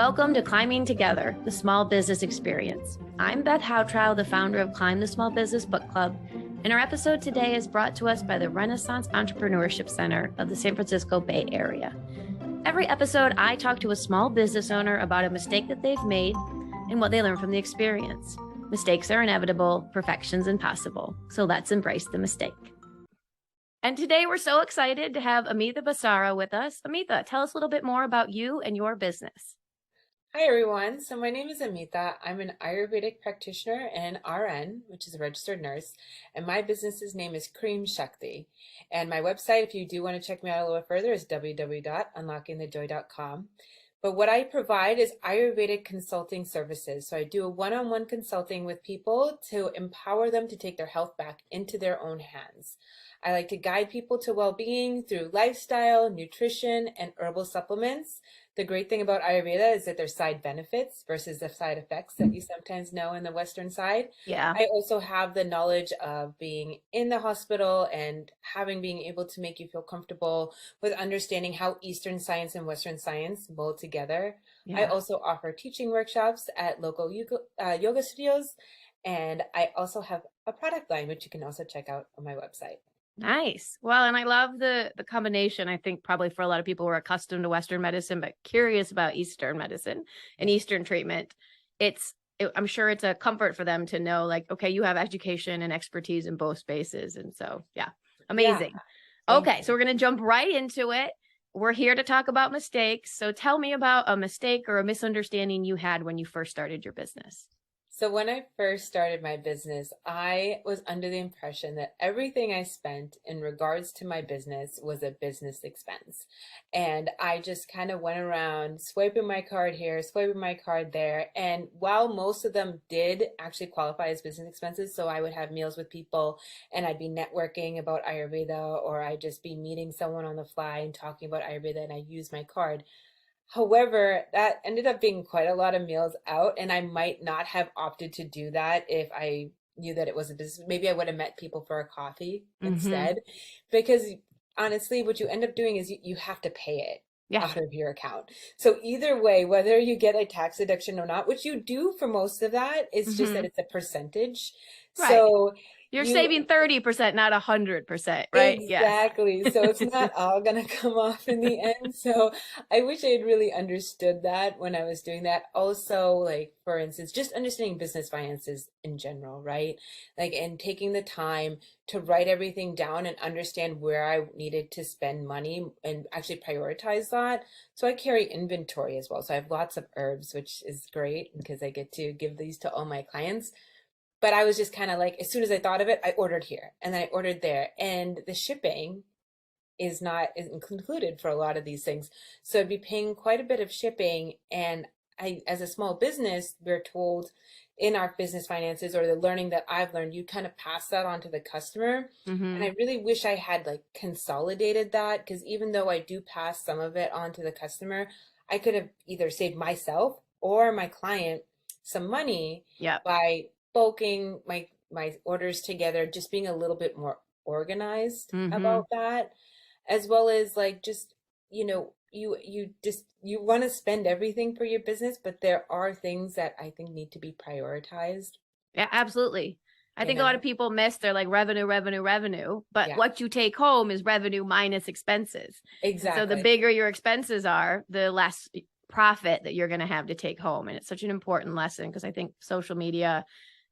Welcome to Climbing Together, the Small Business Experience. I'm Beth Houtrow, the founder of Climb the Small Business Book Club, and our episode today is brought to us by the Renaissance Entrepreneurship Center of the San Francisco Bay Area. Every episode, I talk to a small business owner about a mistake that they've made and what they learned from the experience. Mistakes are inevitable, perfection's impossible, so let's embrace the mistake. And today we're so excited to have Amita Basra with us. Amita, tell us a little bit more about you and your business. Hi everyone, so my name is Amita. I'm an Ayurvedic practitioner and RN, which is a registered nurse, and my business's name is Cream Shakti. And my website, if you do want to check me out a little further, is www.unlockingthejoy.com. But what I provide is Ayurvedic consulting services. So I do a one-on-one consulting with people to empower them to take their health back into their own hands. I like to guide people to well-being through lifestyle, nutrition, and herbal supplements. The great thing about Ayurveda is that there's side benefits versus the side effects that you sometimes know in the Western side. Yeah. I also have the knowledge of being in the hospital and being able to make you feel comfortable with understanding how Eastern science and Western science mold together. I also offer teaching workshops at local yoga studios, and I also have a product line, which you can also check out on my website. Nice. Well, and I love the combination. I think probably for a lot of people who are accustomed to Western medicine, but curious about Eastern medicine and Eastern treatment, I'm sure it's a comfort for them to know, like, okay, you have education and expertise in both spaces. And so, yeah, amazing. Yeah. Okay, so we're going to jump right into it. We're here to talk about mistakes. So tell me about a mistake or a misunderstanding you had when you first started your business. So when I first started my business, I was under the impression that everything I spent in regards to my business was a business expense. And I just kind of went around swiping my card here, swiping my card there. And while most of them did actually qualify as business expenses, so I would have meals with people and I'd be networking about Ayurveda, or I'd just be meeting someone on the fly and talking about Ayurveda, and I use my card. However, that ended up being quite a lot of meals out, and I might not have opted to do that if I knew that it was a business. Maybe I would have met people for a coffee instead, because honestly, what you end up doing is you have to pay it out of your account. So either way, whether you get a tax deduction or not, which you do for most of that, it's just that it's a percentage. Right. So you're saving 30%, not 100%, right? Exactly. Yes. So it's not all going to come off in the end. So I wish I had really understood that when I was doing that. Also, like, for instance, just understanding business finances in general, right? Like, and taking the time to write everything down and understand where I needed to spend money and actually prioritize that. So I carry inventory as well. So I have lots of herbs, which is great because I get to give these to all my clients. But I was just kind of like, as soon as I thought of it, I ordered here and then I ordered there. And the shipping isn't included for a lot of these things. So I'd be paying quite a bit of shipping. And as a small business, we're told in our business finances, or the learning that I've learned, you kind of pass that on to the customer. And I really wish I had like consolidated that, because even though I do pass some of it on to the customer, I could have either saved myself or my client some money by bulking my orders together, just being a little bit more organized about that, as well as like, just, you want to spend everything for your business, but there are things that I think need to be prioritized. Yeah, absolutely. I think a lot of people miss their like revenue, but what you take home is revenue minus expenses. Exactly. And so the bigger your expenses are, the less profit that you're going to have to take home. And it's such an important lesson, because I think social media,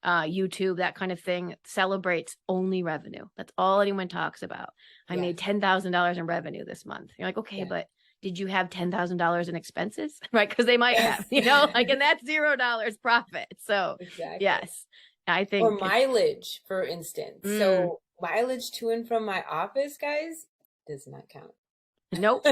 YouTube, that kind of thing, celebrates only revenue. That's all anyone talks about. I made $10,000 in revenue this month. You're like, okay, but did you have $10,000 in expenses? Right? Because they might have, like, and that's $0 profit. So yes, I think. Or mileage, for instance. So mileage to and from my office, guys, does not count. Nope.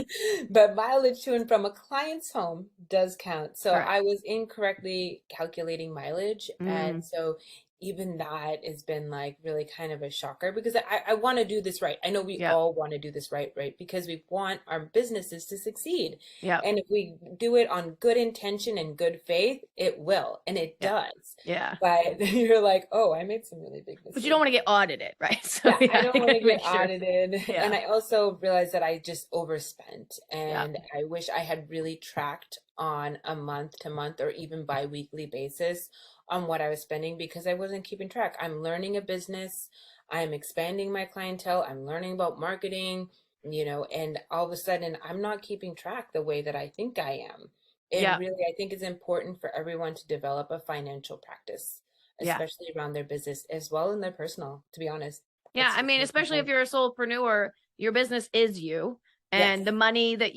But mileage to and from a client's home does count. So I was incorrectly calculating mileage. And so even that has been like really kind of a shocker, because I want to do this right. I know we all want to do this right? Because we want our businesses to succeed. And if we do it on good intention and good faith, it will. And it does. But you're like, oh, I made some really big mistakes. But you don't want to get audited, right? So I don't want to get audited. And I also realized that I just overspent. And I wish I had really tracked on a month to month or even bi-weekly basis on what I was spending because I wasn't keeping track. I'm learning a business, I'm expanding my clientele, I'm learning about marketing, and all of a sudden I'm not keeping track the way that I think I am. And Yeah. really, I think it's important for everyone to develop a financial practice, Yeah. especially around their business as well in their personal, to be honest. Yeah. It's I mean, most especially if important. you're a solopreneur, your business is you. Yes, And the money that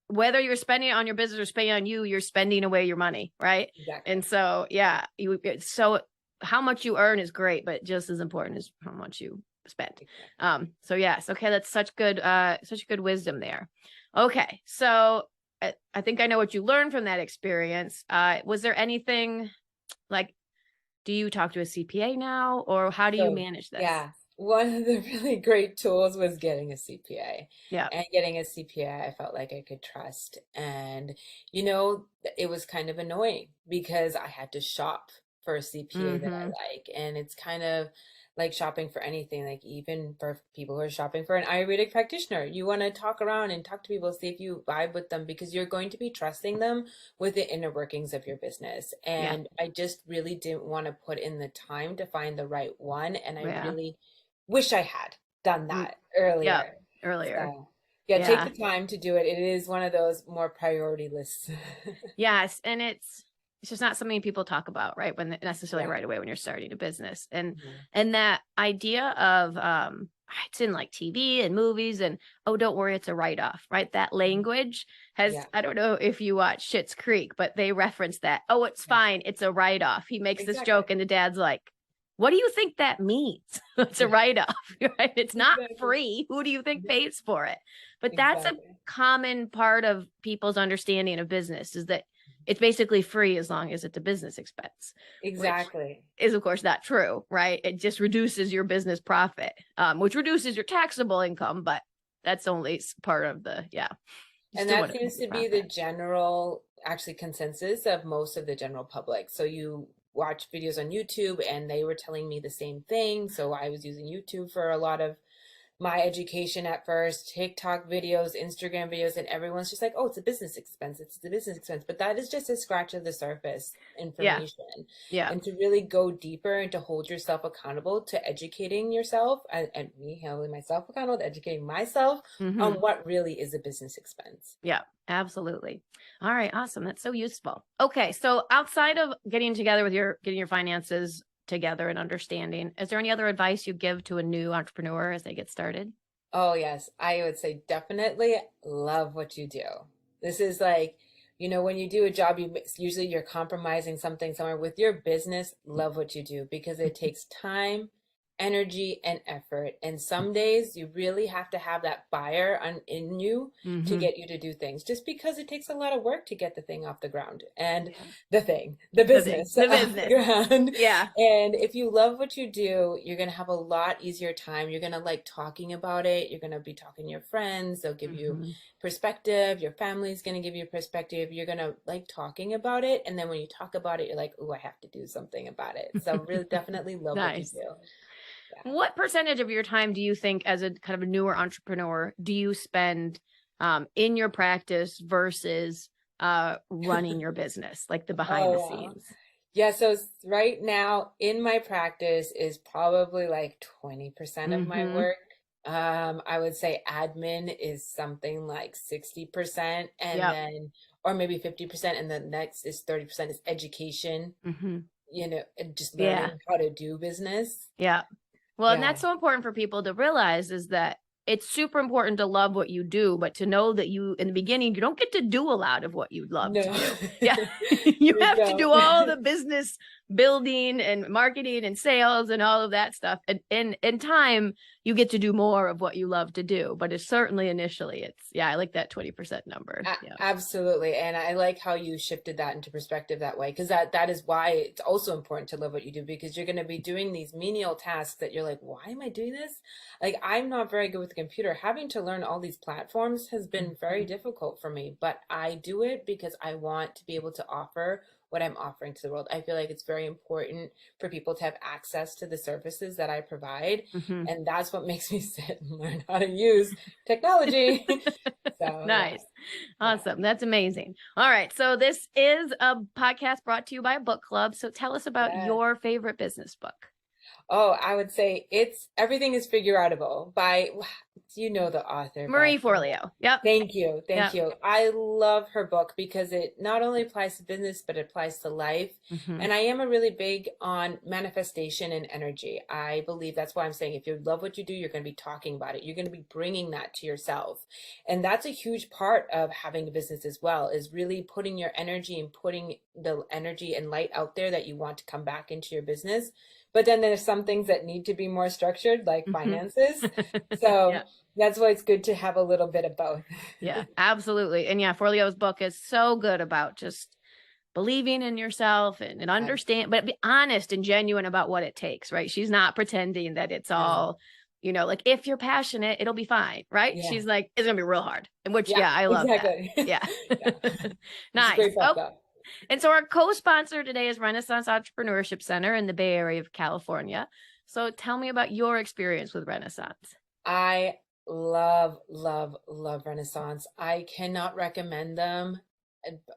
whether you're spending it on your business or spending it on you, you're spending away your money. Right. And exactly. so, yeah, so how much you earn is great, but just as important is how much you spend. Exactly. So yes. Okay. That's such good wisdom there. Okay. So I think I know what you learned from that experience. Was there anything like, do you talk to a CPA now, or how do you So, manage this? yeah, one of the really great tools was getting a CPA. Yeah. And getting a CPA, I felt like I could trust. And, it was kind of annoying because I had to shop for a CPA that I Mm-hmm. like. And it's kind of like shopping for anything, like even for people who are shopping for an Ayurvedic practitioner. You want to talk around and talk to people, see if you vibe with them because you're going to be trusting them with the inner workings of your business. Yeah. And I just really didn't want to put in the time to find the right one. And I Yeah. really wish I had done Mm, that yeah. earlier. Earlier. So, yeah, take Yeah. the time to do it. It is one of those more priority lists. Yes. And it's just not something people talk about, right? When necessarily Yeah. right away when you're starting a business. And Mhm. that idea of it's in like TV and movies and oh, don't worry, it's a write-off, right? That language has, Yeah. I don't know if you watch Schitt's Creek, but they reference that. Oh, it's Yeah. fine, it's a write-off. He makes this Exactly. joke and the dad's like, what do you think that means? It's a Yeah. write-off, right? It's not Exactly. free. Who do you think Yeah. pays for it? But that's a Exactly. common part of people's understanding of business is that it's basically free as long as it's a business expense, which Exactly. is of course not true, right? It just reduces your business profit, which reduces your taxable income, but that's only part of you And still that want to seems make a to be the profit. general, actually, consensus of most of the general public. So you watch videos on YouTube, and they were telling me the same thing. So I was using YouTube for a lot of my education at first, TikTok videos, Instagram videos, and everyone's just like, oh, it's a business expense. It's a business expense. But that is just a scratch of the surface Yeah. information. Yeah. And to really go deeper and to hold yourself accountable to educating yourself and me holding myself accountable to educating myself on Mm-hmm. what really is a business expense. Yeah, absolutely. All right, awesome. That's so useful. Okay, so outside of getting your finances together and understanding, is there any other advice you give to a new entrepreneur as they get started? Oh, yes. I would say definitely love what you do. This is like, when you do a job, usually you're compromising something somewhere. With your business, love what you do because it takes time, energy, and effort. And some days you really have to have that fire in you to Mm-hmm. get you to do things just because it takes a lot of work to get the thing off the ground and Yeah. the The business off the business. ground. Yeah. And if you love what you do, you're going to have a lot easier time. You're going to like talking about it. You're going to be talking to your friends. They'll give you Mm-hmm. perspective. Your family's going to give you perspective. You're going to like talking about it. And then when you talk about it, you're like, oh, I have to do something about it. So really definitely love what you Nice. do. Yeah. What percentage of your time do you think, as a kind of a newer entrepreneur, do you spend in your practice versus running your business, like the behind Oh, the wow. scenes? Yeah, so right now in my practice is probably like 20% of my Mm-hmm. work. I would say admin is something like 60%, and Yep. then, or maybe 50%, and the next is 30% is education, Mm-hmm. and just Yeah. learning how to do business. Yeah. Well, and Yeah. that's so important for people to realize is that it's super important to love what you do, but to know that in the beginning, you don't get to do a lot of what you'd love to No, do. Yeah. You you have to don't. do all the business building and marketing and sales and all of that stuff. And in time, you get to do more of what you love to do. But it's certainly initially, I like that 20% number. Yeah. Absolutely. And I like how you shifted that into perspective that way, because that is why it's also important to love what you do, because you're going to be doing these menial tasks that you're like, why am I doing this? Like, I'm not very good with the computer. Having to learn all these platforms has been very Mhm. difficult for me, but I do it because I want to be able to offer what I'm offering to the world. I feel like it's very important for people to have access to the services that I provide. Mm-hmm. And that's what makes me sit and learn how to use technology. So, Nice. yeah. Awesome. That's amazing. All right. So this is a podcast brought to you by a book club. So tell us about Yeah. your favorite business book. Oh, I would say it's Everything is Figure Outable by, you know, the author, Marie Beth. Forleo. Yep. Thank you. Thank Yep. you. I love her book because it not only applies to business, but it applies to life. Mm-hmm. And I am a really big on manifestation and energy. I believe that's why I'm saying if you love what you do, you're going to be talking about it. You're going to be bringing that to yourself. And that's a huge part of having a business as well, is really putting your energy and putting the energy and light out there that you want to come back into your business. But then there's some things that need to be more structured, like Mm-hmm. finances. So Yeah. that's why it's good to have a little bit of both. Yeah, absolutely. And yeah, Forleo's book is so good about just believing in yourself and understand, but be honest and genuine about what it takes, right? She's not pretending that it's all, you know, like if you're passionate, it'll be fine, right? Yeah. She's like, it's gonna be real hard. And which, yeah, I love exactly. that. Yeah. It's Nice. a great book, though. And so our co-sponsor today is Renaissance Entrepreneurship Center in the Bay Area of California. So tell me about your experience with Renaissance. I love Renaissance. I cannot recommend them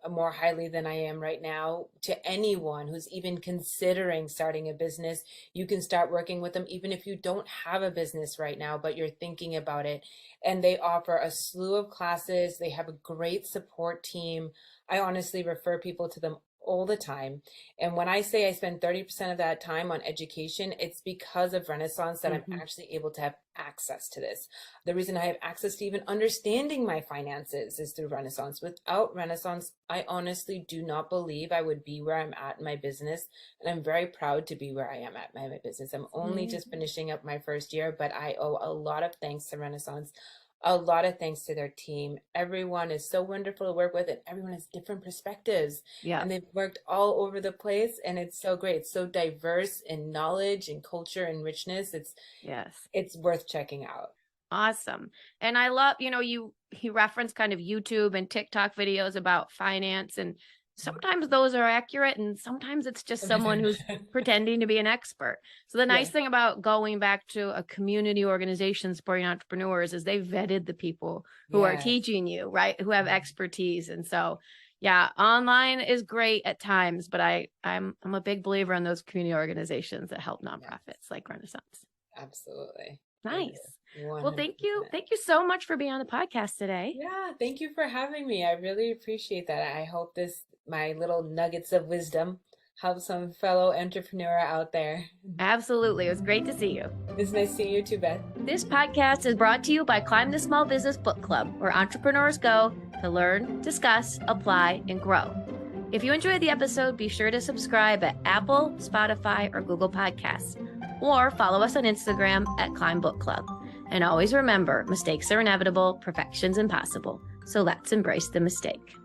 more highly than I am right now to anyone who's even considering starting a business. You can start working with them even if you don't have a business right now, but you're thinking about it. And they offer a slew of classes. They have a great support team. I honestly refer people to them all the time. And when I say I spend 30% of that time on education, it's because of Renaissance that I'm actually able to have access to this. The reason I have access to even understanding my finances is through Renaissance. Without Renaissance, I honestly do not believe I would be where I'm at in my business. And I'm very proud to be where I am at my business. I'm only just finishing up my first year, but I owe a lot of thanks to Renaissance. A lot of thanks to their team. Everyone is so wonderful to work with, and everyone has different perspectives. Yeah. And they've worked all over the place, and it's so great. It's so diverse in knowledge and culture and richness. It's worth checking out. Awesome. And I love, you know, he referenced kind of YouTube and TikTok videos about finance, and sometimes those are accurate and sometimes it's just someone who's pretending to be an expert. So the nice thing about going back to a community organization supporting entrepreneurs is they vetted the people who are teaching you, right? Who have expertise. And so, yeah, online is great at times, but I'm a big believer in those community organizations that help nonprofits like Renaissance. Absolutely. Nice. 100%. Well, thank you. Thank you so much for being on the podcast today. Yeah, thank you for having me. I really appreciate that. I hope my little nuggets of wisdom help some fellow entrepreneur out there. Absolutely. It was great to see you. It's nice seeing you too, Beth. This podcast is brought to you by Climb the Small Business Book Club, where entrepreneurs go to learn, discuss, apply, and grow. If you enjoyed the episode, be sure to subscribe at Apple, Spotify, or Google Podcasts, or follow us on Instagram at Climb Book Club. And always remember, mistakes are inevitable, perfection's impossible. So let's embrace the mistake.